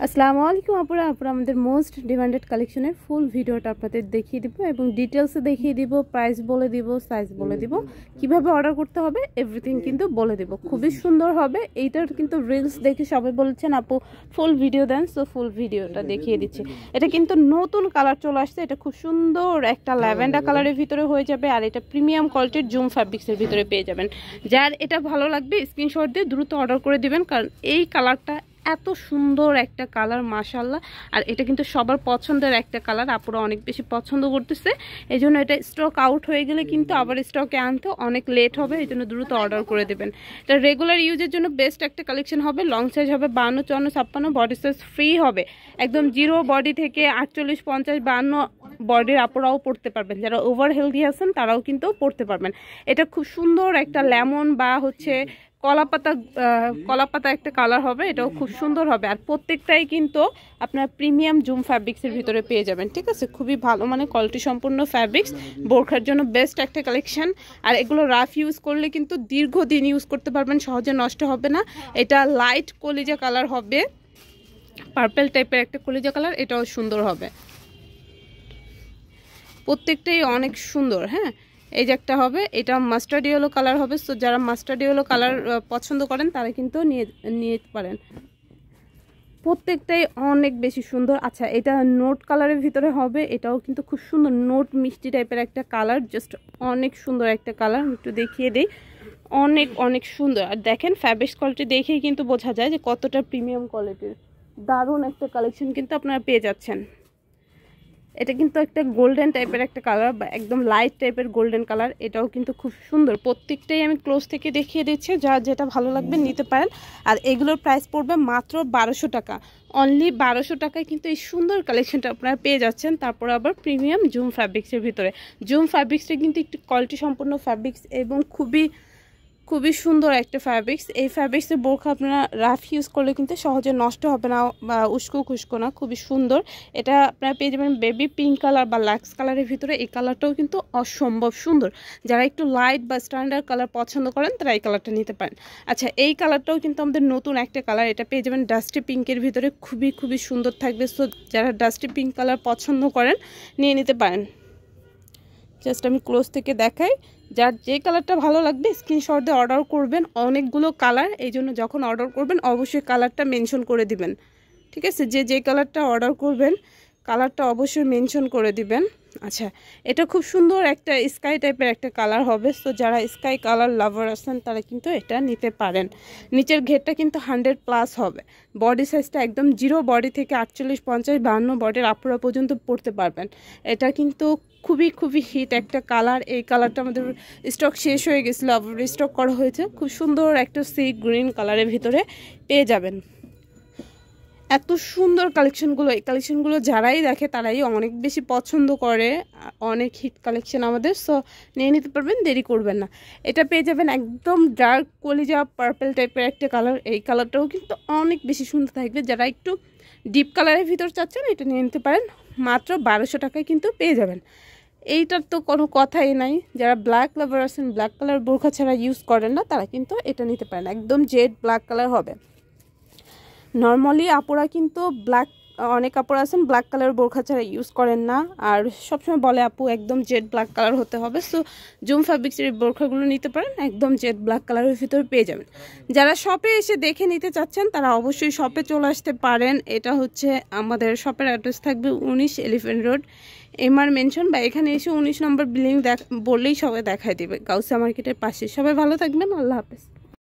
আসসালামু আলাইকুম আপুরা আমাদের মোস্ট ডিমান্ডেড কালেকশনের ফুল ভিডিওটা আপনাদের দেখিয়ে দিব এবং ডিটেলসে দেখিয়ে দিব, প্রাইস বলে দিব, সাইজ বলে দিব, কিভাবে অর্ডার করতে হবে এভরিথিং কিন্তু বলে দিব। খুবই সুন্দর হবে। এইটার কিন্তু রিলস দেখে সবাই বলছেন আপু ফুল ভিডিও দেন, সো ফুল ভিডিওটা দেখিয়ে দিচ্ছি। এটা কিন্তু নতুন কালার চলে আসছে, এটা খুব সুন্দর একটা ল্যাভেন্ডার কালারের ভিতরে হয়ে যাবে আর এটা প্রিমিয়াম কোয়ালিটির জুম ফ্যাব্রিক্সের ভিতরে পেয়ে যাবেন। যার এটা ভালো লাগবে স্ক্রিনশট দিয়ে দ্রুত অর্ডার করে দিবেন, কারণ এই কালারটা এত সুন্দর একটা কালার মাশাআল্লাহ। আর এটা কিন্তু সবার পছন্দের একটা কালার, আপুরা অনেক বেশি পছন্দ করতেছে। এই জন্য এটা স্টক আউট হয়ে গেলে কিন্তু আবার স্টকে আনতে অনেক লেট হবে, এই জন্য দ্রুত অর্ডার করে দেবেন। এটা রেগুলার ইউজের জন্য বেস্ট একটা কালেকশন হবে। লং সাইজ হবে 52, 54, 56, বডি সাইজ ফ্রি হবে একদম জিরো বডি থেকে 48, 50, 52 বডির আপুরাও পড়তে পারবেন। যারা ওভার হেলদি আছেন তারাও কিন্তু পড়তে পারবেন। এটা খুব সুন্দর একটা লেমন বা হচ্ছে কলাপাতা একটা কালার হবে, এটাও খুব সুন্দর হবে। আর প্রত্যেকটাই কিন্তু আপনার প্রিমিয়াম জুম ফ্যাব্রিক্সের ভিতরে পেয়ে যাবেন, ঠিক আছে? খুবই ভালো মানে কোয়ালিটি সম্পূর্ণ ফ্যাব্রিক্স, বোরখার জন্য বেস্ট একটা কালেকশন। আর এগুলো রাফ ইউজ করলে কিন্তু দীর্ঘদিন ইউজ করতে পারবেন, সহজে নষ্ট হবে না। এটা লাইট কলিজা কালার হবে, পার্পল টাইপের একটা কলিজা কালার, এটাও সুন্দর হবে। প্রত্যেকটাই অনেক সুন্দর। হ্যাঁ, এই যে একটা হবে, এটা মাস্টার্ড ইয়েলো কালার হবে। সো যারা মাস্টার্ড ইয়েলো কালার পছন্দ করেন তারা কিন্তু নিতে পারেন। প্রত্যেকটাই অনেক বেশি সুন্দর। আচ্ছা, এটা নোট কালারের ভিতরে হবে, এটাও কিন্তু খুব সুন্দর নোট মিষ্টি টাইপের একটা কালার, জাস্ট অনেক সুন্দর একটা কালার। একটু দেখিয়ে দিই, অনেক অনেক সুন্দর। আর দেখেন ফ্যাব্রিক্স কোয়ালিটি দেখেই কিন্তু বোঝা যায় যে কতটা প্রিমিয়াম কোয়ালিটির। দারুণ একটা কালেকশন কিন্তু আপনারা পেয়ে যাচ্ছেন। এটা কিন্তু একটা গোল্ডেন টাইপের একটা কালার বা একদম লাইট টাইপের গোল্ডেন কালার, এটাও কিন্তু খুব সুন্দর। প্রত্যেকটাই আমি ক্লোজ থেকে দেখিয়ে দিচ্ছি, যার যেটা ভালো লাগবে নিতে পারেন। আর এগুলোর প্রাইস পড়বে মাত্র 1200 টাকা। অনলি 1200 টাকায় কিন্তু এই সুন্দর কালেকশনটা আপনারা পেয়ে যাচ্ছেন। তারপর আবার প্রিমিয়াম জুম ফ্যাব্রিক্সের ভিতরে। জুম ফ্যাব্রিক্সটা কিন্তু একটু কোয়ালিটি সম্পন্ন ফ্যাব্রিক্স এবং খুবই সুন্দর একটা ফ্যাব্রিক্স। এই ফ্যাব্রিক্সের বোরখা আপনারা রাফ ইউজ করলে কিন্তু সহজে নষ্ট হবে না বা উস্কো খুস্কো না, খুবই সুন্দর। এটা আপনারা পেয়ে যাবেন বেবি পিঙ্ক কালার বা লাক্স কালারের ভিতরে। এই কালারটাও কিন্তু অসম্ভব সুন্দর। যারা একটু লাইট বা স্ট্যান্ডার্ড কালার পছন্দ করেন তারা এই কালারটা নিতে পারেন। আচ্ছা, এই কালারটাও কিন্তু আমাদের নতুন একটা কালার, এটা পেয়ে যাবেন ডাস্টি পিঙ্কের ভিতরে। খুবই সুন্দর থাকবে। সো যারা ডাস্টি পিঙ্ক কালার পছন্দ করেন নিয়ে নিতে পারেন। জাস্ট আমি ক্লোজ থেকে দেখাই, যার যে কালারটা ভালো লাগবে স্ক্রিনশট দিয়ে অর্ডার করবেন। অনেকগুলো কালার, এই জন্য যখন অর্ডার করবেন অবশ্যই কালারটা মেনশন করে দিবেন, ঠিক আছে? যে কালারটা অর্ডার করবেন কালারটা অবশ্যই মেনশন করে দিবেন। আচ্ছা, এটা খুব সুন্দর একটা স্কাই টাইপের একটা কালার হবে। সো যারা স্কাই কালার লাভার আছেন তারা কিন্তু এটা নিতে পারেন। নিচের ঘেরটা কিন্তু 100+ হবে। বডি সাইজটা একদম জিরো বডি থেকে 48, 50, 52 বডির আপুরা পর্যন্ত পড়তে পারবেন। এটা কিন্তু খুবই হিট একটা কালার। এই কালারটা আমাদের স্টক শেষ হয়ে গেছিলো, আবার স্টক করা হয়েছে। খুব সুন্দর একটা সি গ্রিন কালারের ভিতরে পেয়ে যাবেন। এত সুন্দর কালেকশনগুলো, এই কালেকশনগুলো যারাই দেখে তারাই অনেক বেশি পছন্দ করে। অনেক হিট কালেকশন আমাদের, সো নিয়ে নিতে পারবেন, দেরি করবেন না। এটা পেয়ে যাবেন একদম ডার্ক কলিজা পার্পল টাইপের একটা কালার। এই কালারটাও কিন্তু অনেক বেশি সুন্দর থাকবে। যারা একটু ডিপ কালারের ভিতর চাচ্ছেন এটা নিয়ে নিতে পারেন। মাত্র 1200 টাকায় কিন্তু পেয়ে যাবেন। এইটার তো কোনো কথাই নাই। যারা ব্ল্যাক লাভার আছেন, ব্ল্যাক কালার বোরখা ছাড়া ইউজ করেন না, তারা কিন্তু এটা নিতে পারেন। একদম জেড ব্ল্যাক কালার হবে। নর্মালি আপুরা কিন্তু অনেক আপুরা আছেন ব্ল্যাক কালার বোরখা ছাড়া ইউজ করেন না, আর সবসময় বলে আপু একদম জেড ব্ল্যাক কালার হতে হবে। সো জুম ফ্যাব্রিক্সের বোরখাগুলো নিতে পারেন, একদম জেড ব্ল্যাক কালারের ভিতরে পেয়ে যাবেন। যারা শপে এসে দেখে নিতে চাচ্ছেন তারা অবশ্যই শপে চলে আসতে পারেন। এটা হচ্ছে আমাদের শপের অ্যাড্রেস থাকবে 19 এলিফ্যান্ট রোড এমআর মেনশন, বা এখানে এসে 19 নম্বর বিল্ডিং বললেই সবাই দেখায় দেবে, গাউসিয়া মার্কেটের পাশে। সবাই ভালো থাকবেন, আল্লাহ হাফেজ।